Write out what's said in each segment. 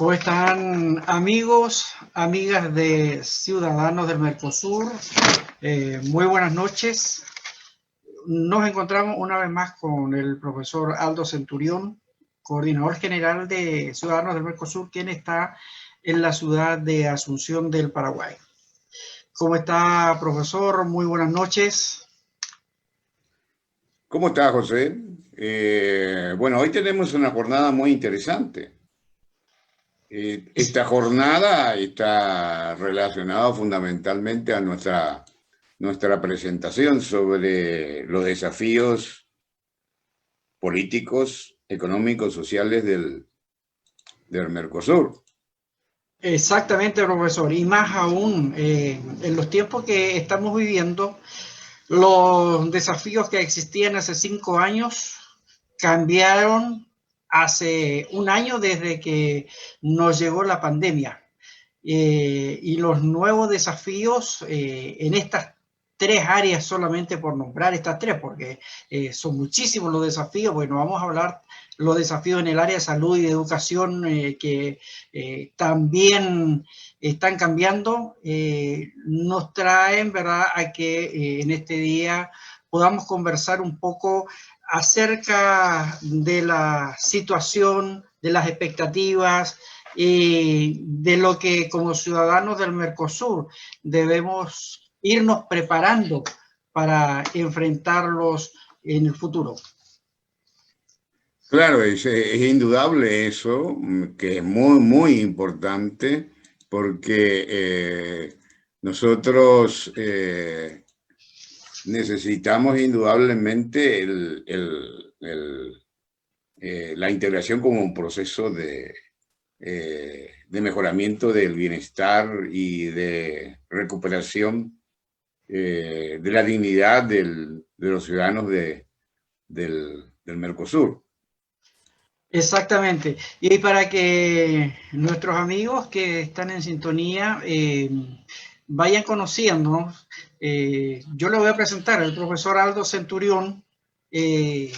¿Cómo están amigos, amigas de Ciudadanos del Mercosur? Muy buenas noches. Nos encontramos una vez más con el profesor Aldo Centurión, coordinador general de Ciudadanos del Mercosur, quien está en la ciudad de Asunción del Paraguay. ¿Cómo está, profesor? Muy buenas noches. ¿Cómo está, José? Bueno, hoy tenemos una jornada muy interesante. Esta jornada está relacionada fundamentalmente a nuestra presentación sobre los desafíos políticos, económicos, sociales del Mercosur. Exactamente, profesor. Y más aún, en los tiempos que estamos viviendo, los desafíos que existían hace 5 años cambiaron hace un año desde que nos llegó la pandemia. Y los nuevos desafíos en estas tres áreas, solamente por nombrar estas tres, porque son muchísimos los desafíos. Bueno, vamos a hablar los desafíos en el área de salud y de educación que también están cambiando, nos traen, ¿verdad?, a que en este día podamos conversar un poco acerca de la situación, de las expectativas, de lo que como ciudadanos del Mercosur debemos irnos preparando para enfrentarlos en el futuro. Claro, es indudable eso, que es muy, muy importante, porque nosotros necesitamos indudablemente la integración como un proceso de mejoramiento del bienestar y de recuperación de la dignidad de los ciudadanos del Mercosur. Exactamente. Y para que nuestros amigos que están en sintonía vayan conociéndonos, yo le voy a presentar al profesor Aldo Centurión. eh,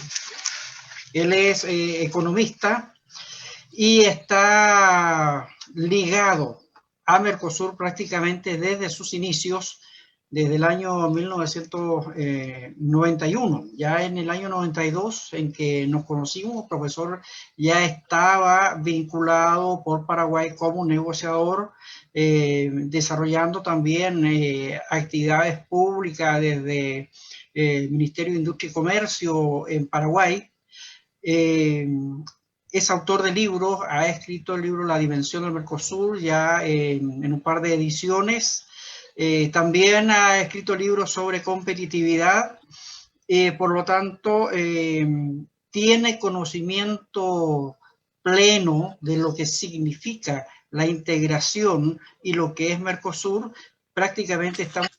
Él es economista y está ligado a Mercosur prácticamente desde sus inicios, desde el año 1991. Ya en el año 92, en que nos conocimos, el profesor ya estaba vinculado por Paraguay como negociador, desarrollando también actividades públicas desde el Ministerio de Industria y Comercio en Paraguay. Eh, es autor de libros, ha escrito el libro La Dimensión del Mercosur ya en un par de ediciones. También ha escrito libros sobre competitividad, por lo tanto, tiene conocimiento pleno de lo que significa la integración y lo que es Mercosur. Prácticamente estamos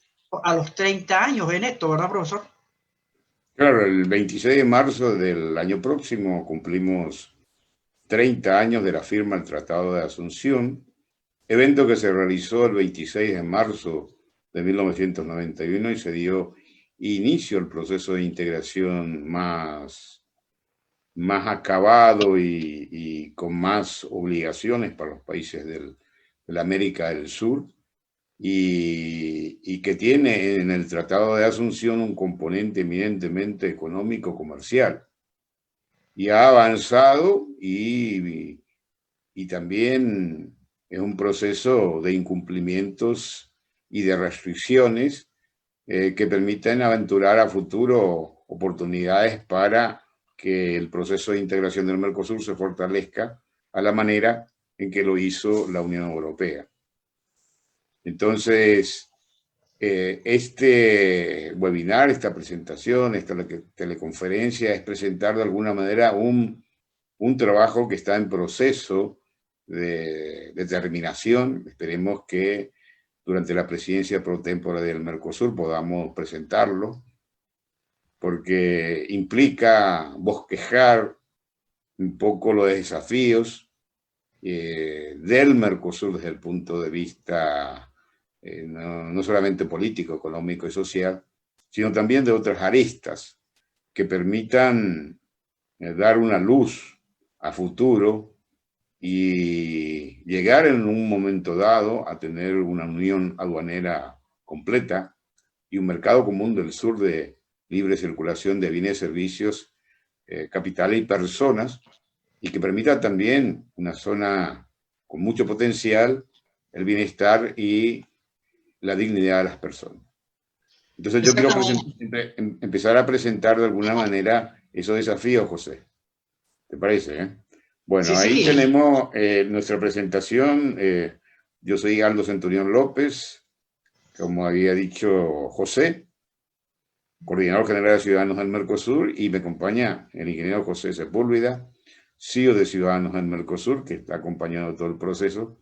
a los 30 años en esto, ¿verdad, profesor? Claro, el 26 de marzo del año próximo cumplimos 30 años de la firma del Tratado de Asunción, evento que se realizó el 26 de marzo de 1991 y se dio inicio al proceso de integración más acabado y con más obligaciones para los países de la América del Sur y que tiene en el Tratado de Asunción un componente eminentemente económico-comercial. Y ha avanzado y también es un proceso de incumplimientos y de restricciones que permiten aventurar a futuro oportunidades para que el proceso de integración del Mercosur se fortalezca a la manera en que lo hizo la Unión Europea. Entonces, este webinar, esta presentación, esta teleconferencia es presentar de alguna manera un trabajo que está en proceso de terminación. Esperemos que durante la presidencia pro tempore del Mercosur podamos presentarlo, porque implica bosquejar un poco los desafíos del Mercosur desde el punto de vista no solamente político, económico y social, sino también de otras aristas que permitan dar una luz a futuro y llegar en un momento dado a tener una unión aduanera completa y un mercado común del sur de libre circulación de bienes, servicios, capital y personas, y que permita también una zona con mucho potencial, el bienestar y la dignidad de las personas. Entonces yo quiero empezar a presentar de alguna manera esos desafíos, José. ¿Te parece? Bueno, Sí, ahí sí. tenemos nuestra presentación. Yo soy Aldo Centurión López, como había dicho José, coordinador general de Ciudadanos del Mercosur, y me acompaña el ingeniero José Sepúlveda, CEO de Ciudadanos del Mercosur, que está acompañando todo el proceso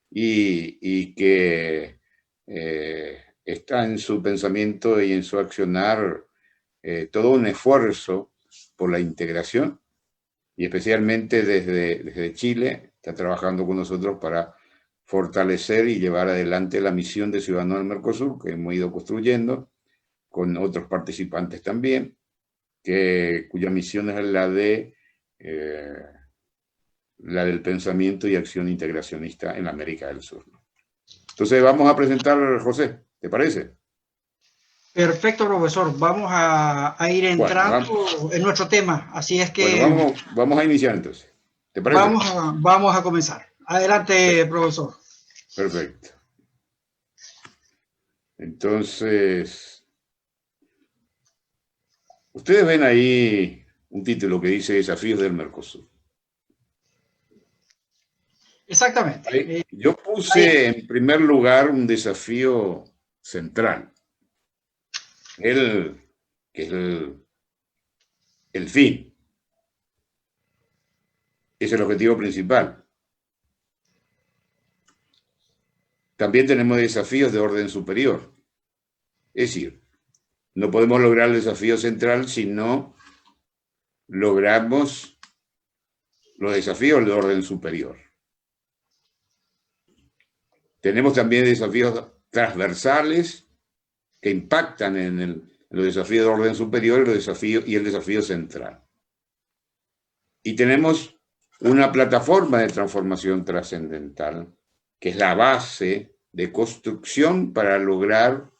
y que está en su pensamiento y en su accionar todo un esfuerzo por la integración, y especialmente desde Chile está trabajando con nosotros para fortalecer y llevar adelante la misión de Ciudadanos del Mercosur que hemos ido construyendo con otros participantes también, cuya misión es la del pensamiento y acción integracionista en América del Sur. Entonces vamos a presentar, José, ¿te parece? Perfecto, profesor. Vamos a ir entrando Bueno, en nuestro tema. Así es que vamos a iniciar entonces. ¿Te parece? vamos a comenzar. Adelante, profesor. Perfecto. Entonces, ustedes ven ahí un título que dice Desafíos del Mercosur. Exactamente. Yo puse en primer lugar un desafío central, que es el fin. Es el objetivo principal. También tenemos desafíos de orden superior. Es decir, no podemos lograr el desafío central si no logramos los desafíos de orden superior. Tenemos también desafíos transversales que impactan en los desafíos de orden superior y el desafío central. Y tenemos una plataforma de transformación trascendental, que es la base de construcción para lograr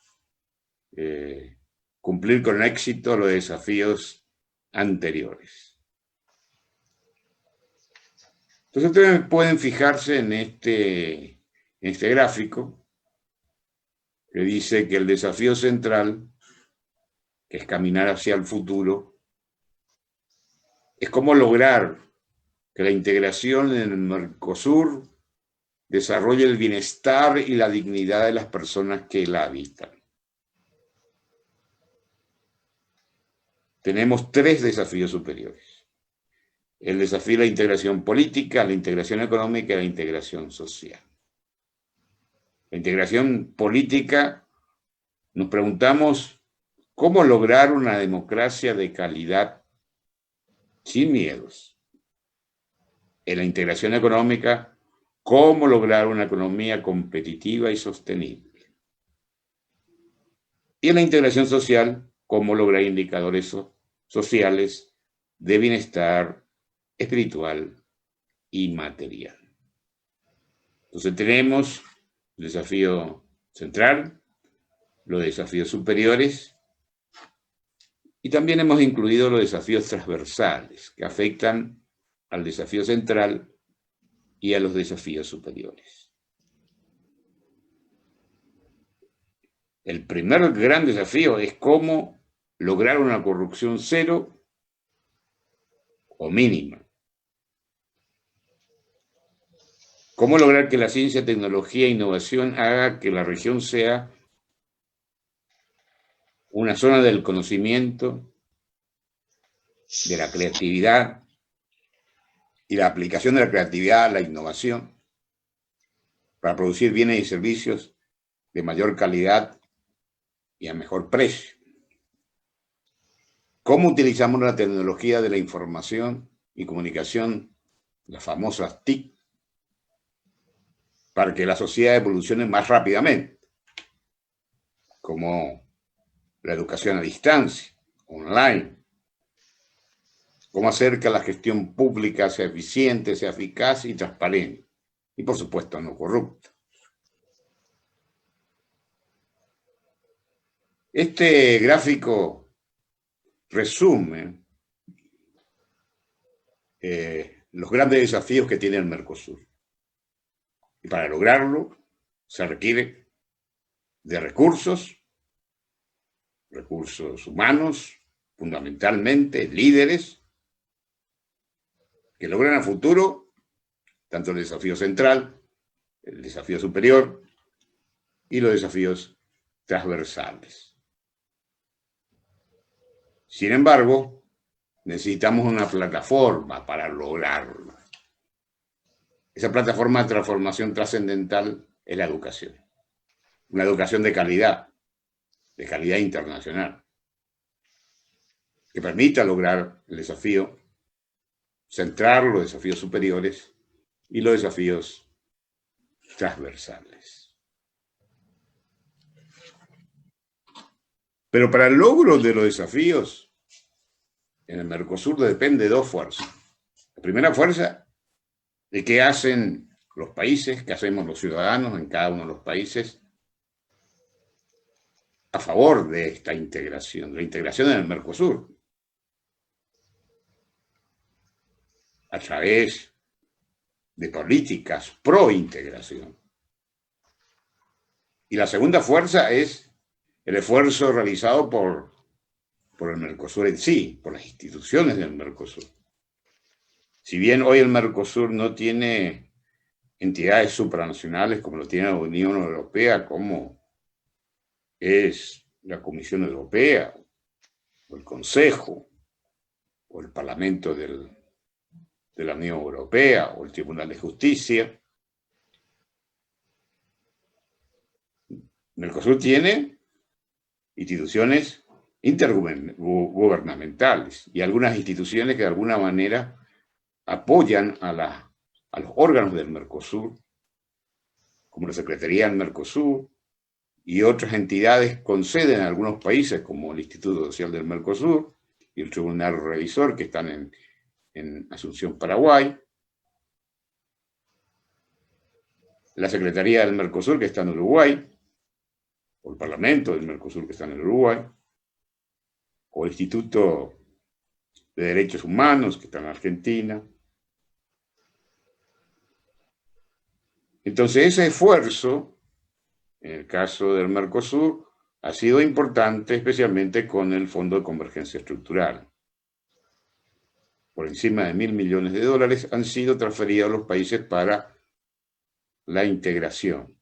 cumplir con éxito los desafíos anteriores. Entonces ustedes pueden fijarse en este gráfico que dice que el desafío central, que es caminar hacia el futuro, es cómo lograr que la integración en el Mercosur desarrolle el bienestar y la dignidad de las personas que la habitan. Tenemos tres desafíos superiores. El desafío de la integración política, la integración económica y la integración social. La integración política, nos preguntamos cómo lograr una democracia de calidad sin miedos. En la integración económica, cómo lograr una economía competitiva y sostenible. Y en la integración social, cómo lograr indicadores sociales de bienestar espiritual y material. Entonces tenemos el desafío central, los desafíos superiores, y también hemos incluido los desafíos transversales que afectan al desafío central y a los desafíos superiores. El primer gran desafío es cómo lograr una corrupción cero o mínima. Cómo lograr que la ciencia, tecnología e innovación haga que la región sea una zona del conocimiento, de la creatividad y la aplicación de la creatividad a la innovación para producir bienes y servicios de mayor calidad y a mejor precio. ¿Cómo utilizamos la tecnología de la información y comunicación, las famosas TIC, para que la sociedad evolucione más rápidamente? Como la educación a distancia, online, cómo hacer que la gestión pública sea eficiente, sea eficaz y transparente. Y por supuesto no corrupta. Este gráfico resume los grandes desafíos que tiene el Mercosur. Y para lograrlo se requiere de recursos humanos, fundamentalmente líderes, que logren a futuro tanto el desafío central, el desafío superior y los desafíos transversales. Sin embargo, necesitamos una plataforma para lograrlo. Esa plataforma de transformación trascendental es la educación. Una educación de calidad internacional, que permita lograr el desafío central, los desafíos superiores y los desafíos transversales. Pero para el logro de los desafíos, en el Mercosur depende de dos fuerzas. La primera fuerza de qué hacen los países, qué hacemos los ciudadanos en cada uno de los países a favor de esta integración, de la integración en el Mercosur, a través de políticas pro integración. Y la segunda fuerza es el esfuerzo realizado por el Mercosur en sí, por las instituciones del Mercosur. Si bien hoy el Mercosur no tiene entidades supranacionales como lo tiene la Unión Europea, como es la Comisión Europea, o el Consejo, o el Parlamento de la Unión Europea, o el Tribunal de Justicia, Mercosur tiene instituciones intergubernamentales y algunas instituciones que de alguna manera apoyan a los órganos del Mercosur, como la Secretaría del Mercosur y otras entidades con sede en algunos países, como el Instituto Social del Mercosur y el Tribunal Revisor, que están en Asunción, Paraguay, la Secretaría del Mercosur, que está en Uruguay, o el Parlamento del Mercosur, que está en Uruguay, o el Instituto de Derechos Humanos, que está en Argentina. Entonces, ese esfuerzo, en el caso del Mercosur, ha sido importante, especialmente con el Fondo de Convergencia Estructural. Por encima de $1.000 millones han sido transferidos a los países para la integración,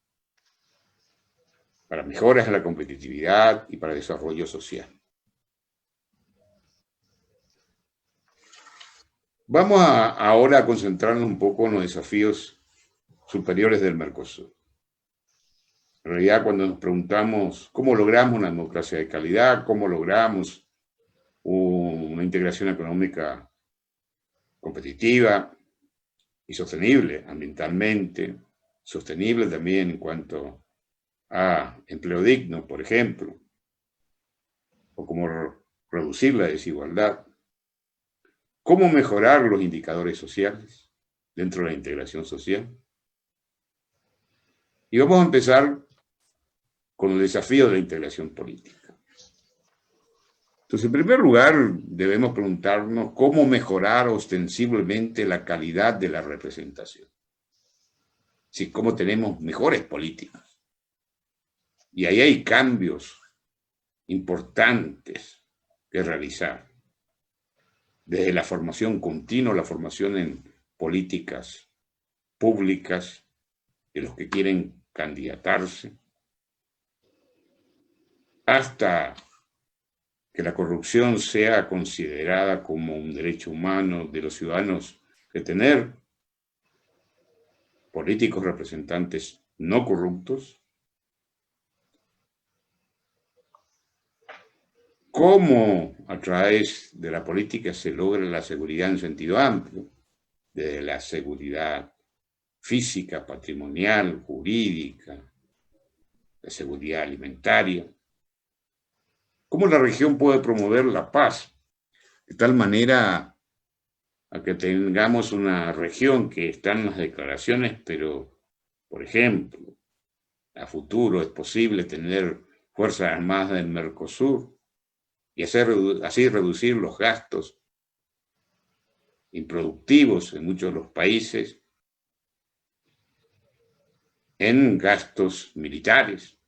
para mejoras en la competitividad y para desarrollo social. Vamos ahora a concentrarnos un poco en los desafíos superiores del Mercosur. En realidad, cuando nos preguntamos cómo logramos una democracia de calidad, cómo logramos una integración económica competitiva y sostenible ambientalmente, sostenible también en cuanto a empleo digno, por ejemplo, o cómo reducir la desigualdad, cómo mejorar los indicadores sociales dentro de la integración social. Y vamos a empezar con el desafío de la integración política. Entonces, en primer lugar, debemos preguntarnos cómo mejorar ostensiblemente la calidad de la representación. Sí, cómo tenemos mejores políticas. Y ahí hay cambios importantes que realizar. Desde la formación continua, la formación en políticas públicas de los que quieren candidatarse, hasta que la corrupción sea considerada como un derecho humano de los ciudadanos, de tener políticos representantes no corruptos. Cómo a través de la política se logra la seguridad en sentido amplio, desde la seguridad física, patrimonial, jurídica, la seguridad alimentaria. Cómo la región puede promover la paz de tal manera a que tengamos una región que está en las declaraciones, pero, por ejemplo, a futuro es posible tener Fuerzas Armadas del Mercosur y así reducir los gastos improductivos en muchos de los países en gastos militares.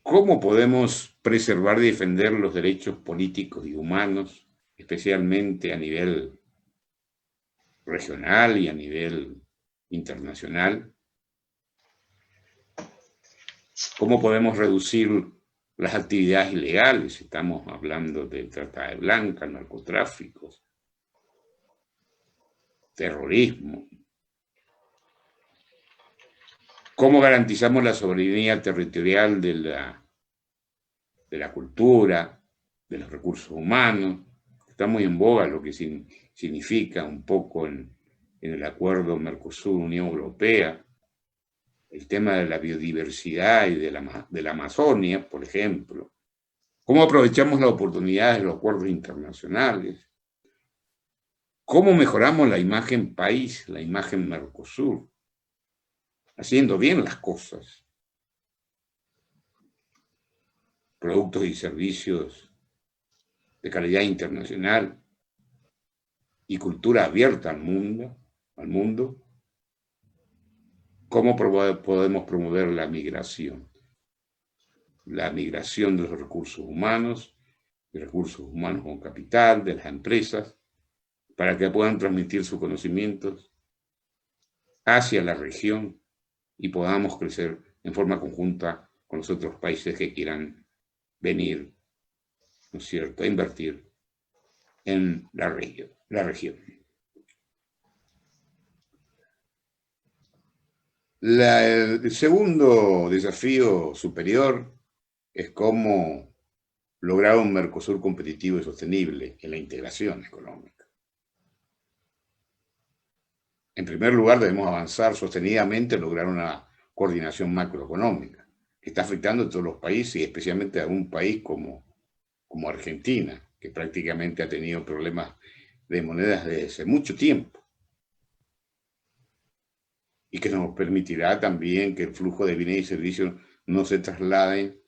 ¿Cómo podemos preservar y defender los derechos políticos y humanos, especialmente a nivel regional y a nivel internacional? ¿Cómo podemos reducir las actividades ilegales? Estamos hablando de trata de blancas, narcotráfico, terrorismo. ¿Cómo garantizamos la soberanía territorial de la cultura, de los recursos humanos? Está muy en boga lo que significa un poco en el acuerdo Mercosur-Unión Europea, el tema de la biodiversidad y de la Amazonia, por ejemplo. ¿Cómo aprovechamos las oportunidades de los acuerdos internacionales? ¿Cómo mejoramos la imagen país, la imagen Mercosur? Haciendo bien las cosas. Productos y servicios de calidad internacional y cultura abierta al mundo. ¿Cómo podemos promover la migración? La migración de los recursos humanos con capital, de las empresas, para que puedan transmitir sus conocimientos hacia la región y podamos crecer en forma conjunta con los otros países que quieran venir, ¿no es cierto?, a invertir en la región. El segundo desafío superior es cómo lograr un Mercosur competitivo y sostenible en la integración económica. En primer lugar, debemos avanzar sostenidamente en lograr una coordinación macroeconómica que está afectando a todos los países y especialmente a un país como Argentina, que prácticamente ha tenido problemas de monedas desde hace mucho tiempo y que nos permitirá también que el flujo de bienes y servicios no se trasladen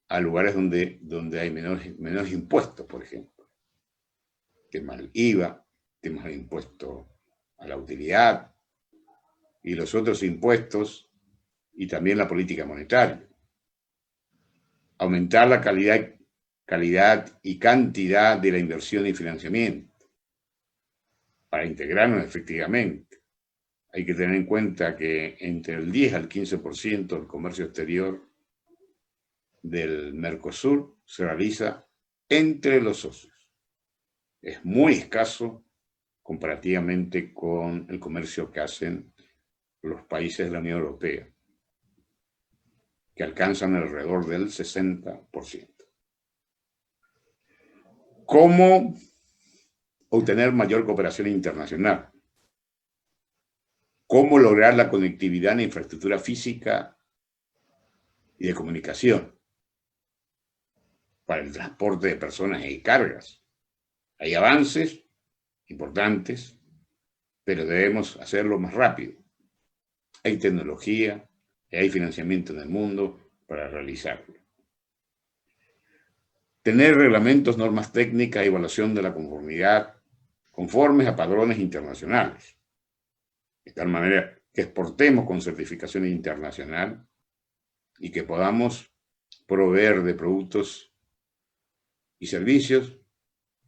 a lugares donde hay menores impuestos, por ejemplo. Temas del IVA, temas del impuesto a la utilidad y los otros impuestos y también la política monetaria. Aumentar la calidad y cantidad de la inversión y financiamiento para integrarnos efectivamente. Hay que tener en cuenta que entre el 10 al 15% del comercio exterior del Mercosur se realiza entre los socios. Es muy escaso comparativamente con el comercio que hacen los países de la Unión Europea, que alcanzan alrededor del 60%. ¿Cómo obtener mayor cooperación internacional? ¿Cómo lograr la conectividad en infraestructura física y de comunicación para el transporte de personas y cargas? Hay avances importantes, pero debemos hacerlo más rápido. Hay tecnología y hay financiamiento en el mundo para realizarlo. Tener reglamentos, normas técnicas y evaluación de la conformidad conformes a padrones internacionales. De tal manera que exportemos con certificación internacional y que podamos proveer de productos y servicios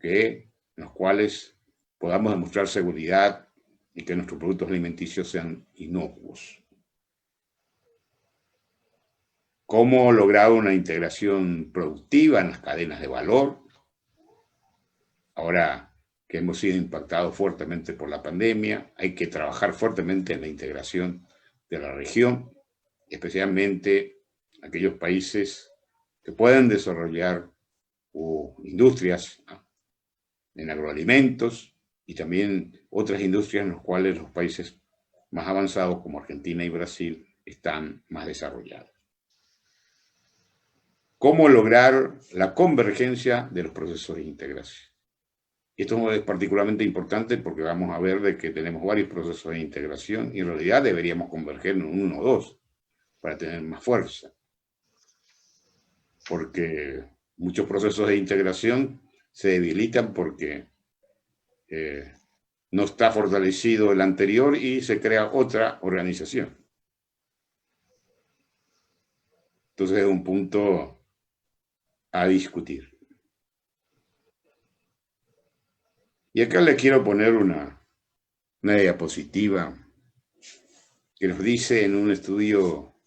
en los cuales podamos demostrar seguridad y que nuestros productos alimenticios sean inocuos. ¿Cómo lograr una integración productiva en las cadenas de valor? Ahora que hemos sido impactados fuertemente por la pandemia, hay que trabajar fuertemente en la integración de la región, especialmente aquellos países que pueden desarrollar industrias en agroalimentos y también otras industrias en las cuales los países más avanzados como Argentina y Brasil están más desarrollados. ¿Cómo lograr la convergencia de los procesos de integración? Y esto es particularmente importante porque vamos a ver de que tenemos varios procesos de integración y en realidad deberíamos converger en uno o dos para tener más fuerza. Porque muchos procesos de integración se debilitan porque no está fortalecido el anterior y se crea otra organización. Entonces es un punto a discutir. Y acá le quiero poner una diapositiva que nos dice en un estudio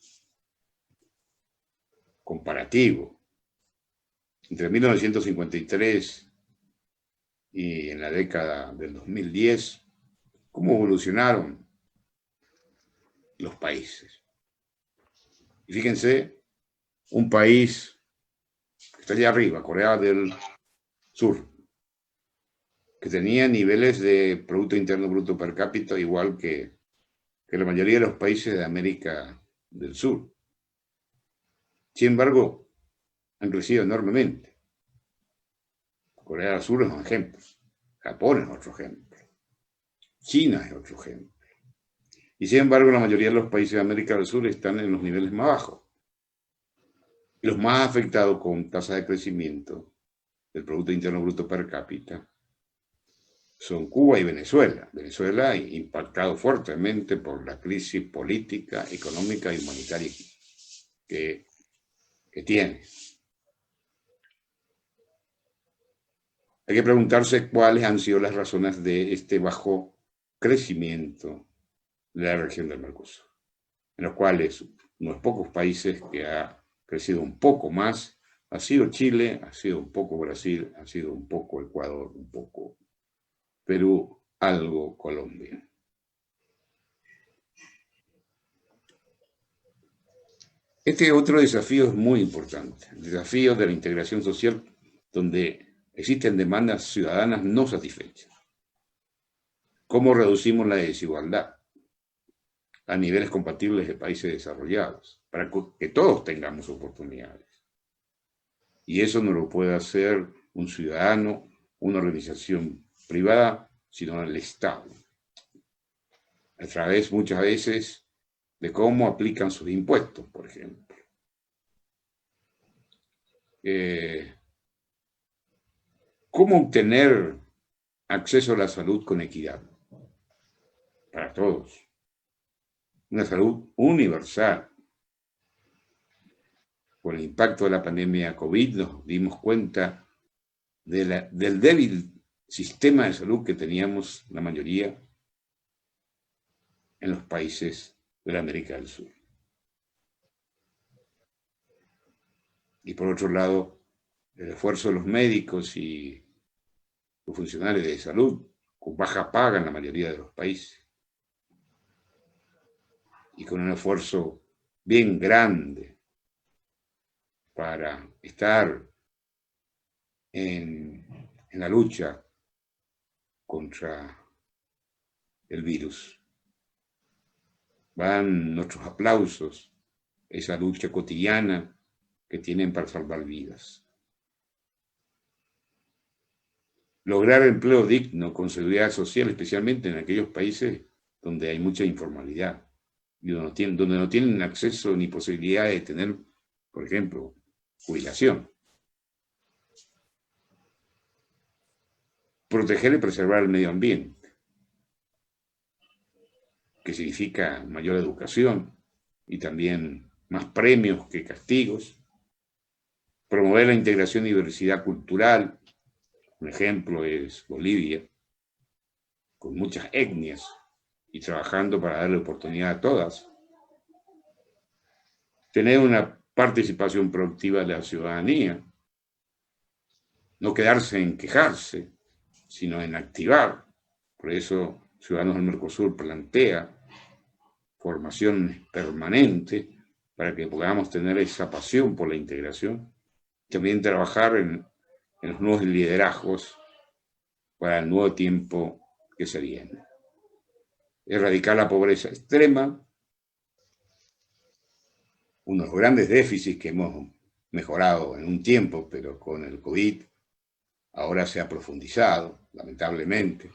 comparativo entre 1953 y en la década del 2010, cómo evolucionaron los países. Y fíjense, un país que está allá arriba, Corea del Sur, que tenía niveles de Producto Interno Bruto per cápita igual que la mayoría de los países de América del Sur. Sin embargo, han crecido enormemente. Corea del Sur es un ejemplo, Japón es otro ejemplo, China es otro ejemplo. Y sin embargo, la mayoría de los países de América del Sur están en los niveles más bajos. Y los más afectados con tasas de crecimiento del Producto Interno Bruto per cápita son Cuba y Venezuela. Venezuela impactado fuertemente por la crisis política, económica y humanitaria que tiene. Hay que preguntarse cuáles han sido las razones de este bajo crecimiento de la región del Mercosur, en los cuales unos pocos países que ha crecido un poco más ha sido Chile, ha sido un poco Brasil, ha sido un poco Ecuador, un poco Perú, algo Colombia. Este otro desafío es muy importante, el desafío de la integración social, donde existen demandas ciudadanas no satisfechas. ¿Cómo reducimos la desigualdad a niveles compatibles de países desarrollados, para que todos tengamos oportunidades? Y eso no lo puede hacer un ciudadano, una organización privada, sino el Estado, a través muchas veces de cómo aplican sus impuestos, por ejemplo. ¿Cómo obtener acceso a la salud con equidad? Para todos. Una salud universal. Con el impacto de la pandemia COVID nos dimos cuenta del débil sistema de salud que teníamos la mayoría en los países de la América del Sur. Y por otro lado, el esfuerzo de los médicos y los funcionarios de salud con baja paga en la mayoría de los países y con un esfuerzo bien grande para estar en la lucha contra el virus. Van nuestros aplausos, esa lucha cotidiana que tienen para salvar vidas. Lograr empleo digno con seguridad social, especialmente en aquellos países donde hay mucha informalidad y donde no tienen acceso ni posibilidad de tener, por ejemplo, jubilación. Proteger y preservar el medio ambiente, que significa mayor educación y también más premios que castigos. Promover la integración y diversidad cultural. Un ejemplo es Bolivia, con muchas etnias y trabajando para darle oportunidad a todas. Tener una participación productiva de la ciudadanía. No quedarse en quejarse, sino en activar. Por eso Ciudadanos del Mercosur plantea formación permanente para que podamos tener esa pasión por la integración. También trabajar en los nuevos liderazgos para el nuevo tiempo que se viene. Erradicar la pobreza extrema, unos grandes déficits que hemos mejorado en un tiempo, pero con el COVID ahora se ha profundizado, lamentablemente.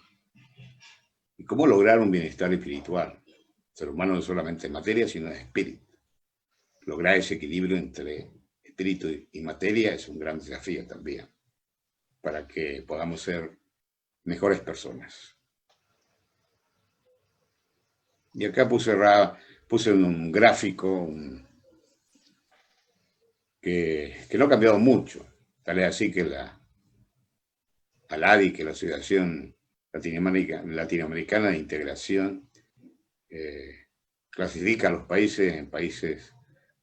¿Y cómo lograr un bienestar espiritual? El ser humano no es solamente materia, sino es espíritu. Lograr ese equilibrio entre espíritu y materia es un gran desafío también, para que podamos ser mejores personas. Y acá puse un gráfico que no ha cambiado mucho. Tal es así que la ALADI, que es la Asociación Latinoamericana de Integración, clasifica a los países en países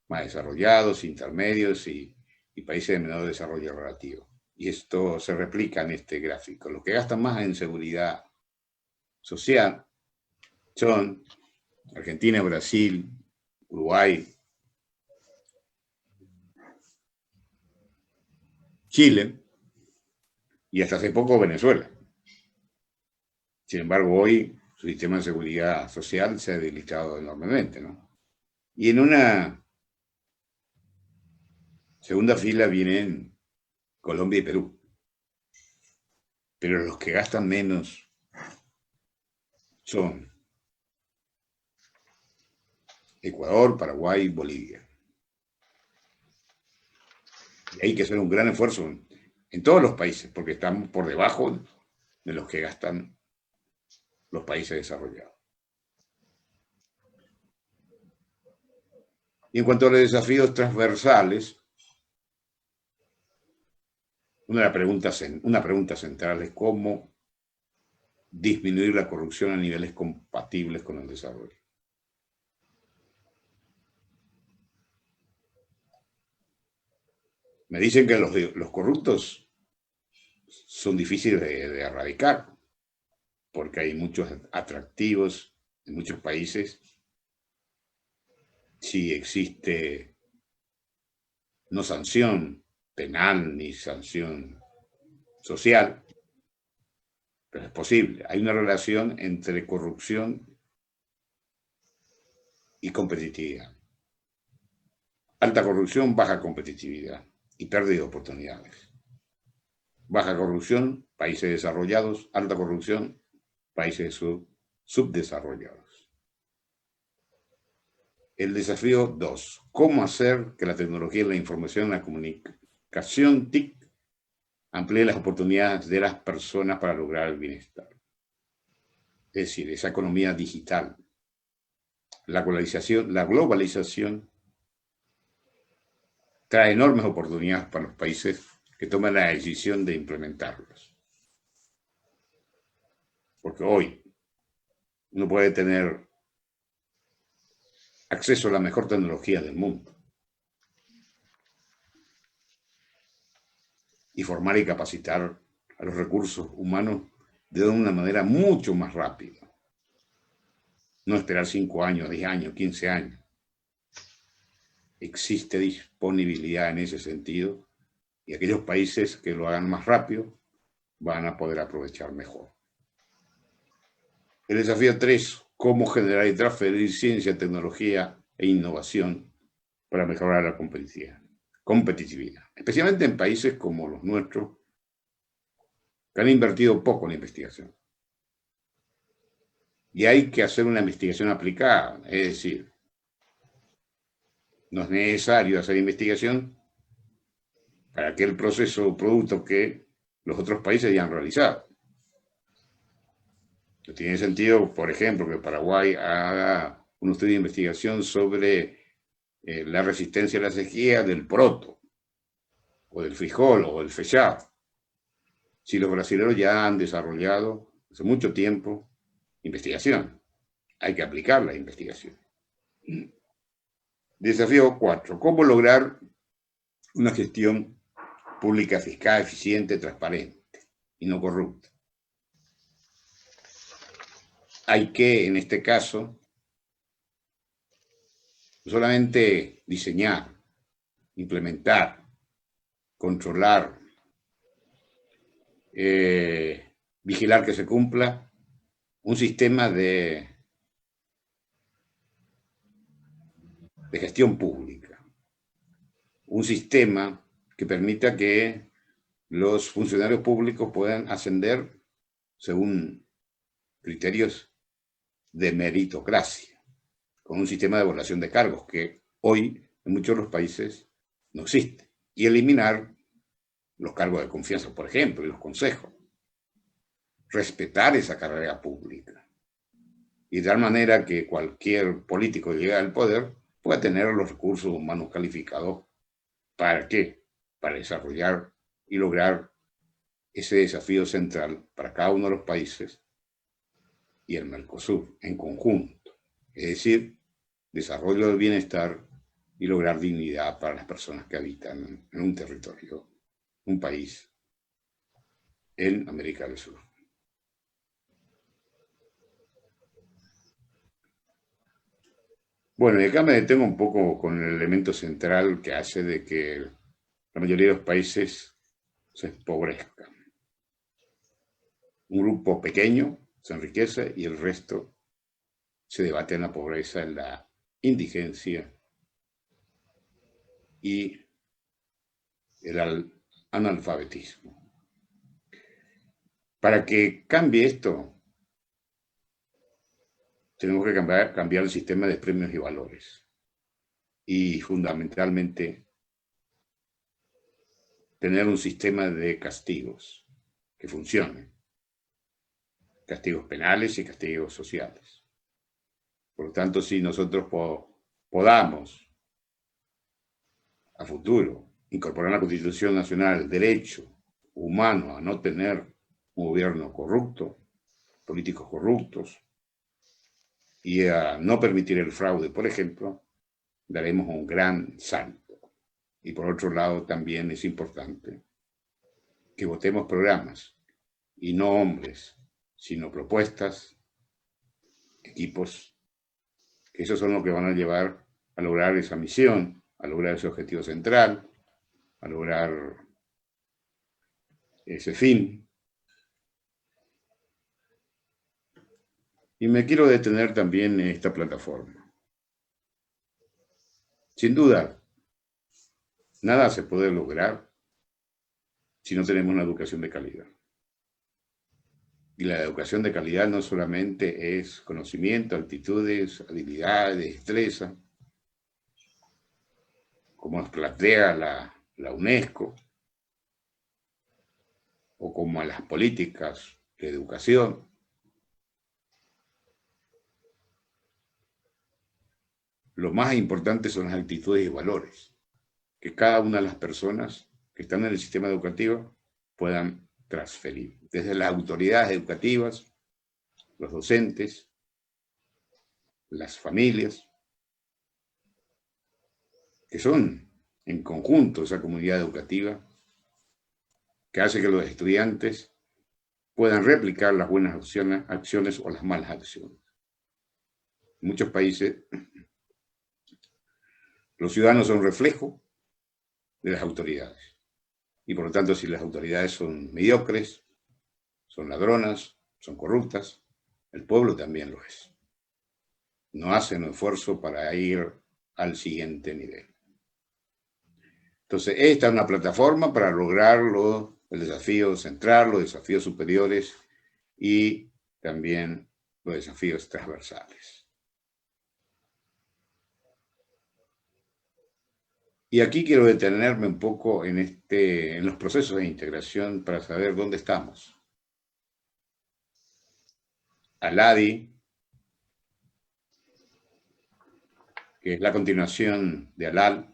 más desarrollados, intermedios y países de menor desarrollo relativo. Y esto se replica en este gráfico. Los que gastan más en seguridad social son Argentina, Brasil, Uruguay, Chile y hasta hace poco Venezuela. Sin embargo, hoy su sistema de seguridad social se ha debilitado enormemente, ¿no? Y en una segunda fila vienen Colombia y Perú. Pero los que gastan menos son Ecuador, Paraguay y Bolivia. Y hay que hacer un gran esfuerzo en todos los países, porque estamos por debajo de los que gastan los países desarrollados. Y en cuanto a los desafíos transversales, una pregunta central es cómo disminuir la corrupción a niveles compatibles con el desarrollo. Me dicen que los corruptos son difíciles de erradicar, porque hay muchos atractivos en muchos países. Si existe no sanción penal ni sanción social, pero es posible. Hay una relación entre corrupción y competitividad. Alta corrupción, baja competitividad y pérdida de oportunidades. Baja corrupción, países desarrollados. Alta corrupción, países subdesarrollados. El desafío 2. ¿Cómo hacer que la tecnología, la información, la comunicación TIC amplíe las oportunidades de las personas para lograr el bienestar? Es decir, esa economía digital. La globalización trae enormes oportunidades para los países que toman la decisión de implementarlos. Porque hoy uno puede tener acceso a la mejor tecnología del mundo y formar y capacitar a los recursos humanos de una manera mucho más rápida. No esperar 5 años, 10 años, 15 años. Existe disponibilidad en ese sentido y aquellos países que lo hagan más rápido van a poder aprovechar mejor. El desafío 3, cómo generar y transferir ciencia, tecnología e innovación para mejorar la competitividad, especialmente en países como los nuestros, que han invertido poco en la investigación. Y hay que hacer una investigación aplicada, es decir, no es necesario hacer investigación para aquel proceso o producto que los otros países ya han realizado. No tiene sentido, por ejemplo, que Paraguay haga un estudio de investigación sobre la resistencia a la sequía del poroto, o del frijol, o del fechado. Si los brasileños ya han desarrollado hace mucho tiempo investigación, hay que aplicar la investigación. Desafío 4. ¿Cómo lograr una gestión pública fiscal, eficiente, transparente y no corrupta? Hay que, en este caso, no solamente diseñar, implementar, controlar, vigilar que se cumpla un sistema de gestión pública, un sistema que permita que los funcionarios públicos puedan ascender según criterios de meritocracia, con un sistema de evaluación de cargos que hoy en muchos de los países no existe, y eliminar los cargos de confianza, por ejemplo, y los consejos. Respetar esa carrera pública y de tal manera que cualquier político que llegue al poder pueda tener los recursos humanos calificados. ¿Para qué? Para desarrollar y lograr ese desafío central para cada uno de los países y el Mercosur en conjunto. Es decir, desarrollo del bienestar y lograr dignidad para las personas que habitan en un territorio, un país en América del Sur. Bueno, y acá me detengo un poco con el elemento central que hace de que la mayoría de los países se empobrezcan. Un grupo pequeño se enriquece y el resto se debate en la pobreza, en la indigencia y el analfabetismo. Para que cambie esto, tenemos que cambiar el sistema de premios y valores. Y fundamentalmente, tener un sistema de castigos que funcione. Castigos penales y castigos sociales. Por lo tanto, si nosotros podamos a futuro incorporar en la Constitución Nacional el derecho humano a no tener un gobierno corrupto, políticos corruptos, y a no permitir el fraude, por ejemplo, daremos un gran salto. Y por otro lado, también es importante que votemos programas, y no hombres, sino propuestas, equipos, que esos son los que van a llevar a lograr esa misión, a lograr ese objetivo central, a lograr ese fin. Y me quiero detener también en esta plataforma. Sin duda, nada se puede lograr si no tenemos una educación de calidad. Y la educación de calidad no solamente es conocimiento, actitudes, habilidades, destreza, como nos plantea la UNESCO, o como las políticas de educación. Lo más importante son las actitudes y valores, que cada una de las personas que están en el sistema educativo puedan transferir, desde las autoridades educativas, los docentes, las familias, que son en conjunto esa comunidad educativa que hace que los estudiantes puedan replicar las buenas acciones o las malas acciones. En muchos países, los ciudadanos son reflejo de las autoridades. Y por lo tanto, si las autoridades son mediocres, son ladronas, son corruptas, el pueblo también lo es. No hacen un esfuerzo para ir al siguiente nivel. Entonces, esta es una plataforma para lograrlo, el desafío central, los desafíos superiores y también los desafíos transversales. Y aquí quiero detenerme un poco en los procesos de integración para saber dónde estamos. ALADI, que es la continuación de ALAL,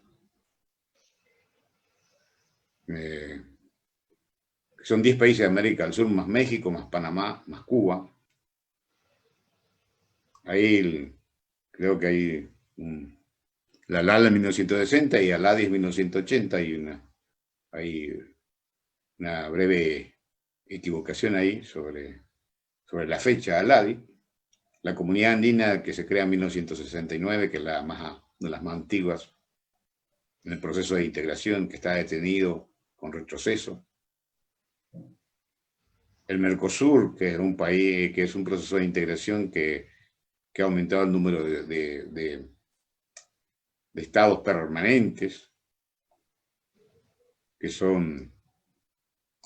son 10 países de América del Sur, más México, más Panamá, más Cuba. Ahí creo que hay la ALAL en 1960 y ALADI en 1980, hay una breve equivocación ahí sobre la fecha de ALADI. La comunidad andina que se crea en 1969, que es una de las más antiguas en el proceso de integración, que está detenido con retroceso. El Mercosur, que es un país, que es un proceso de integración que ha aumentado el número de estados permanentes, que son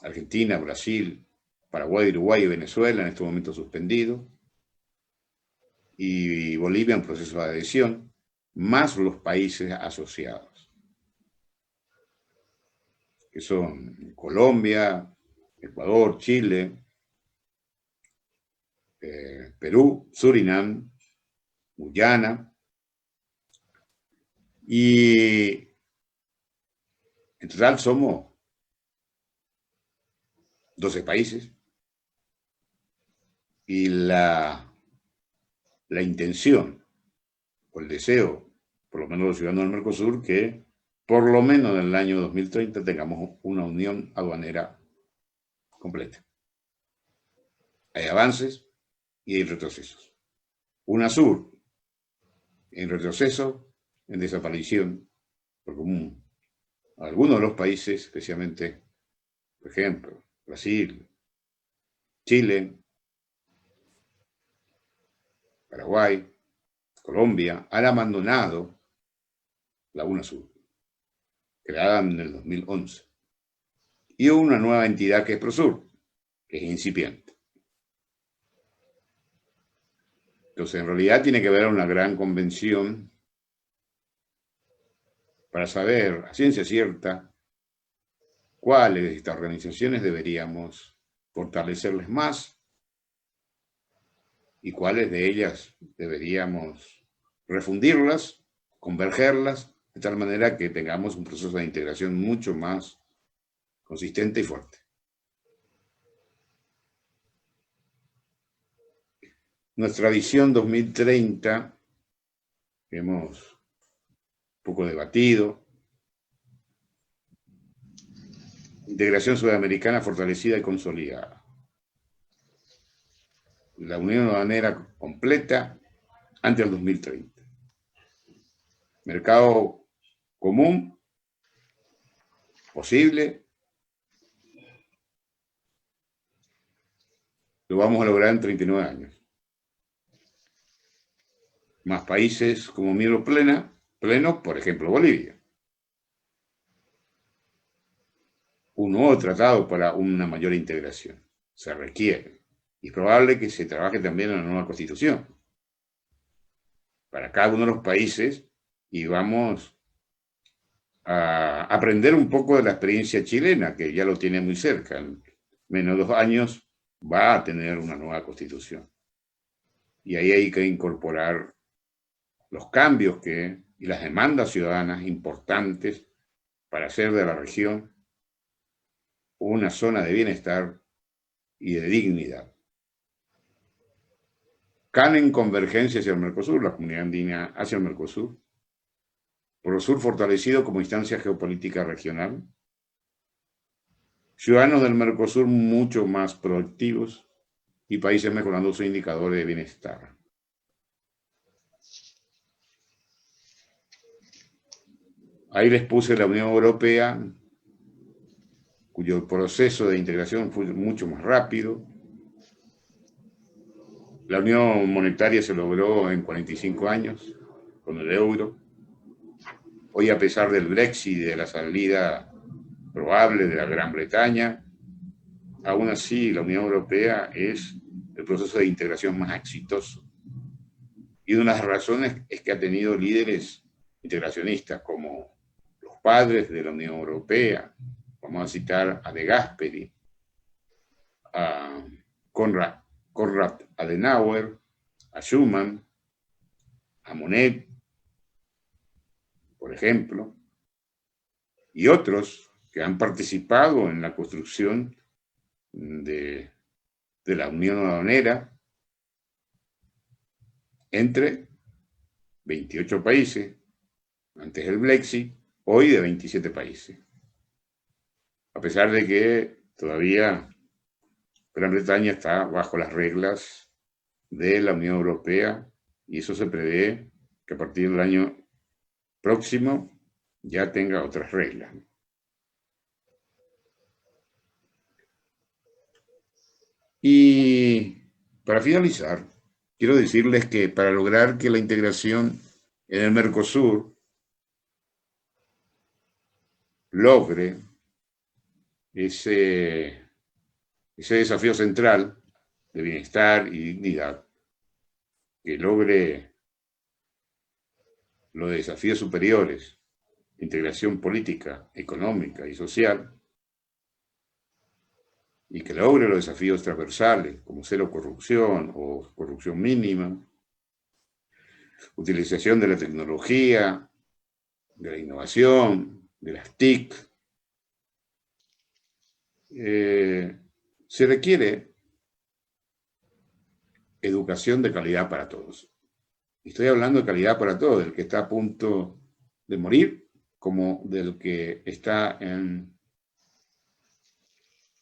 Argentina, Brasil, Paraguay, Uruguay y Venezuela en este momento suspendido, y Bolivia en proceso de adhesión, más los países asociados, que son Colombia, Ecuador, Chile, Perú, Surinam, Guyana, y en total somos 12 países, y la intención o el deseo, por lo menos los ciudadanos del Mercosur, que por lo menos en el año 2030 tengamos una unión aduanera completa. Hay avances y hay retrocesos. UNASUR en retroceso, en desaparición, porque algunos de los países, especialmente, por ejemplo, Brasil, Chile, Paraguay, Colombia, han abandonado la UNASUR, creada en el 2011. Y una nueva entidad que es PROSUR, que es incipiente. Entonces, en realidad tiene que haber una gran convención para saber a ciencia cierta cuáles de estas organizaciones deberíamos fortalecerles más y cuáles de ellas deberíamos refundirlas, convergerlas, de tal manera que tengamos un proceso de integración mucho más consistente y fuerte. Nuestra visión 2030, que hemos un poco debatido, integración sudamericana fortalecida y consolidada. La unión aduanera completa antes del 2030. Mercado común, posible. Lo vamos a lograr en 39 años. Más países como miembros plenos, por ejemplo, Bolivia. Un nuevo tratado para una mayor integración. Se requiere. Y es probable que se trabaje también en una nueva constitución para cada uno de los países, y vamos a aprender un poco de la experiencia chilena, que ya lo tiene muy cerca. En menos de 2 años va a tener una nueva constitución. Y ahí hay que incorporar los cambios y las demandas ciudadanas importantes para hacer de la región una zona de bienestar y de dignidad. CAN en convergencia hacia el Mercosur, la Comunidad Andina hacia el Mercosur. PROSUR fortalecido como instancia geopolítica regional. Ciudadanos del Mercosur mucho más proactivos y países mejorando sus indicadores de bienestar. Ahí les puse la Unión Europea, cuyo proceso de integración fue mucho más rápido. La Unión Monetaria se logró en 45 años con el euro. Hoy, a pesar del Brexit y de la salida probable de la Gran Bretaña, aún así la Unión Europea es el proceso de integración más exitoso. Y una de las razones es que ha tenido líderes integracionistas como los padres de la Unión Europea. Vamos a citar a De Gasperi, a Konrad Adenauer, a Schuman, a Monnet, por ejemplo, y otros que han participado en la construcción de la Unión Aduanera entre 28 países, antes del Brexit, hoy de 27 países. A pesar de que todavía Gran Bretaña está bajo las reglas de la Unión Europea, y eso se prevé que a partir del año próximo ya tenga otras reglas. Y para finalizar, quiero decirles que para lograr que la integración en el Mercosur logre ese desafío central de bienestar y dignidad, que logre los desafíos superiores, integración política, económica y social, y que logre los desafíos transversales, como cero corrupción o corrupción mínima, utilización de la tecnología, de la innovación, de las TIC. Se requiere educación de calidad para todos. Estoy hablando de calidad para todos, del que está a punto de morir, como del que está en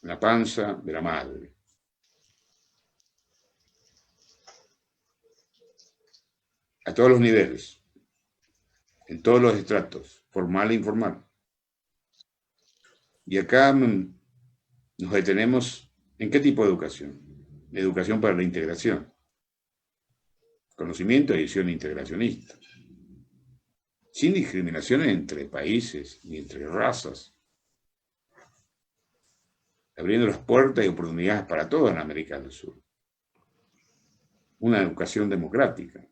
la panza de la madre. A todos los niveles, en todos los estratos, formal e informal. Y acá nos detenemos en qué tipo de educación. Educación para la integración. Conocimiento y visión integracionista. Sin discriminaciones entre países ni entre razas. Abriendo las puertas y oportunidades para todos en América del Sur. Una educación democrática,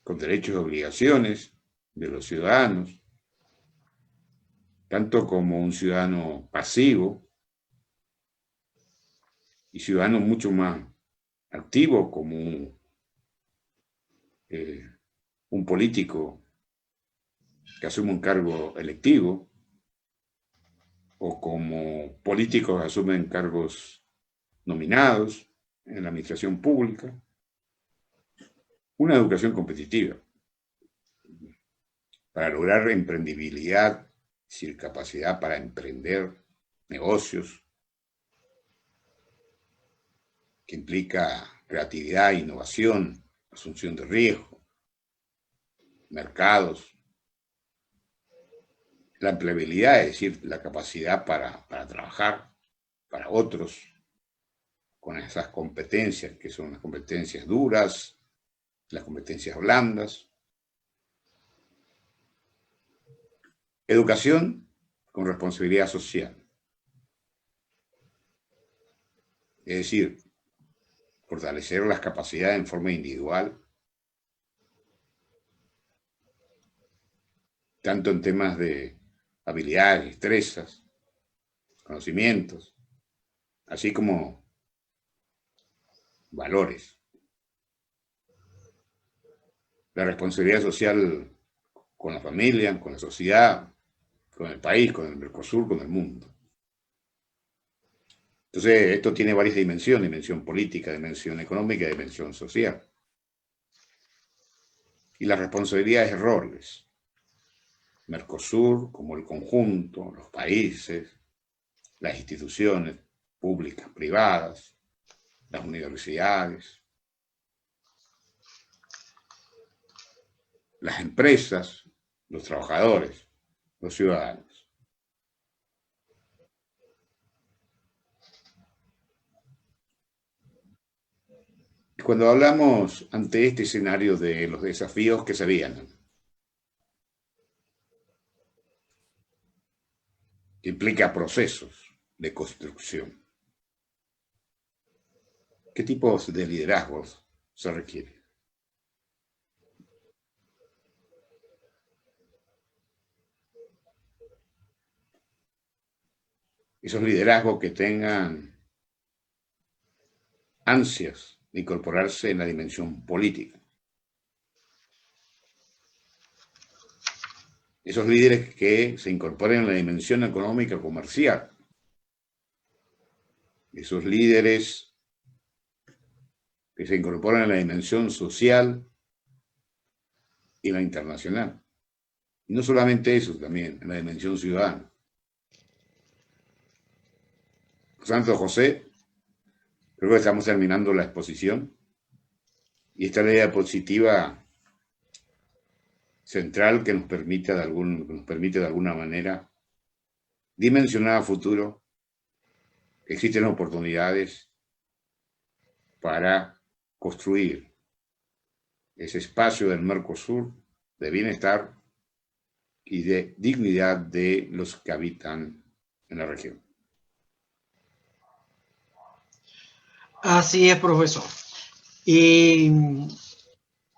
con derechos y obligaciones de los ciudadanos, tanto como un ciudadano pasivo y ciudadano mucho más activo como un político que asume un cargo electivo, o como políticos que asumen cargos nominados en la administración pública. Una educación competitiva para lograr emprendibilidad, es decir, capacidad para emprender negocios, que implica creatividad, innovación, asunción de riesgo, mercados, la empleabilidad, es decir, la capacidad para trabajar para otros, con esas competencias que son las competencias duras, las competencias blandas. Educación con responsabilidad social. Es decir, fortalecer las capacidades en forma individual, tanto en temas de habilidades, destrezas, conocimientos, así como valores. La responsabilidad social con la familia, con la sociedad, con el país, con el Mercosur, con el mundo. Entonces, esto tiene varias dimensiones: dimensión política, dimensión económica y dimensión social. Y las responsabilidades de roles. Mercosur como el conjunto, los países, las instituciones públicas, privadas, las universidades, las empresas, los trabajadores, los ciudadanos. Y cuando hablamos ante este escenario de los desafíos que se vienen, que implica procesos de construcción, ¿qué tipos de liderazgos se requieren? Esos liderazgos que tengan ansias de incorporarse en la dimensión política. Esos líderes que se incorporen en la dimensión económica comercial. Esos líderes que se incorporan en la dimensión social y la internacional. Y no solamente eso, también en la dimensión ciudadana. Santo José, creo que estamos terminando la exposición, y esta es la idea positiva central que nos permite de alguna manera dimensionar a futuro. Existen oportunidades para construir ese espacio del Mercosur de bienestar y de dignidad de los que habitan en la región. Así es, profesor. Y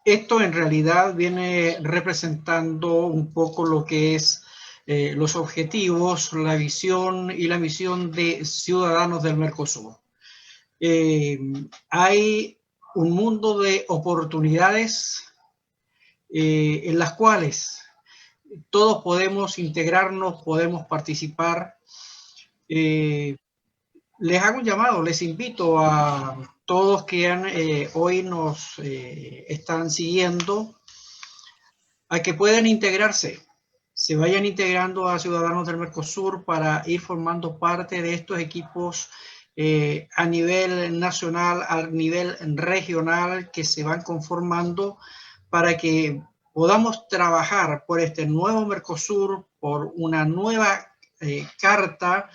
esto en realidad viene representando un poco lo que es los objetivos, la visión y la misión de Ciudadanos del Mercosur. Hay un mundo de oportunidades en las cuales todos podemos integrarnos, podemos participar. Les hago un llamado, les invito a todos que hoy nos están siguiendo a que puedan integrarse, se vayan integrando a Ciudadanos del Mercosur para ir formando parte de estos equipos a nivel nacional, a nivel regional, que se van conformando para que podamos trabajar por este nuevo Mercosur, por una nueva carta.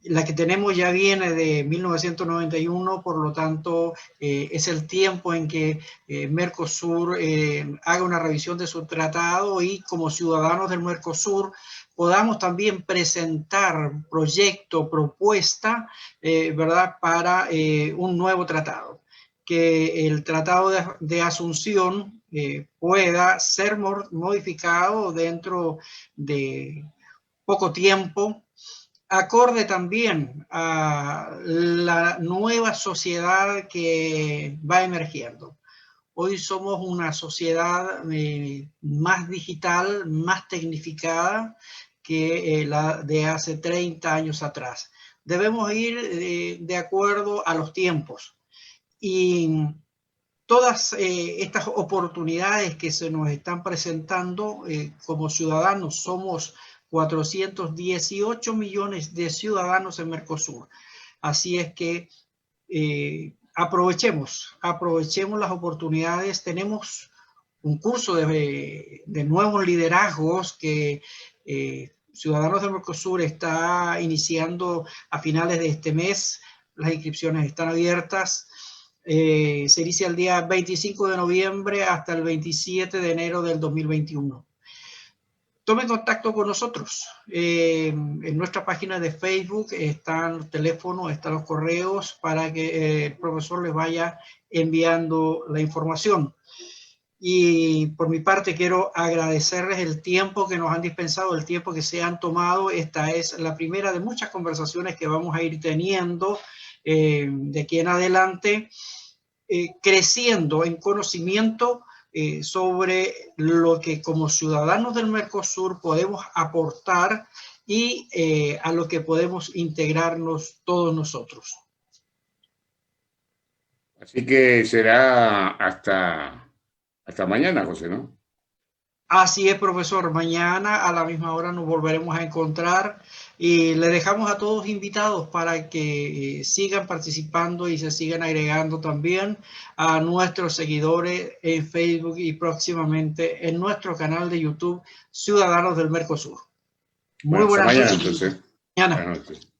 La que tenemos ya viene de 1991, por lo tanto es el tiempo en que Mercosur haga una revisión de su tratado y como ciudadanos del Mercosur podamos también presentar proyecto, propuesta, ¿verdad?, para un nuevo tratado. Que el tratado de Asunción pueda ser modificado dentro de poco tiempo, acorde también a la nueva sociedad que va emergiendo. Hoy somos una sociedad más digital, más tecnificada que la de hace 30 años atrás. Debemos ir de acuerdo a los tiempos. Y todas estas oportunidades que se nos están presentando como ciudadanos, somos 418 millones de ciudadanos en Mercosur. Así es que aprovechemos las oportunidades. Tenemos un curso de nuevos liderazgos que Ciudadanos del Mercosur está iniciando a finales de este mes. Las inscripciones están abiertas. Se inicia el día 25 de noviembre hasta el 27 de enero del 2021. Tomen contacto con nosotros. En nuestra página de Facebook están los teléfonos, están los correos para que el profesor les vaya enviando la información. Y por mi parte quiero agradecerles el tiempo que nos han dispensado, el tiempo que se han tomado. Esta es la primera de muchas conversaciones que vamos a ir teniendo de aquí en adelante, creciendo en conocimiento sobre lo que como ciudadanos del Mercosur podemos aportar y a lo que podemos integrarnos todos nosotros. Así que será hasta mañana, José, ¿no? Así es, profesor. Mañana a la misma hora nos volveremos a encontrar y le dejamos a todos invitados para que sigan participando y se sigan agregando también a nuestros seguidores en Facebook y próximamente en nuestro canal de YouTube Ciudadanos del Mercosur. Muy Bueno, hasta buenas mañana, noches. entonces. Mañana. Buenas noches.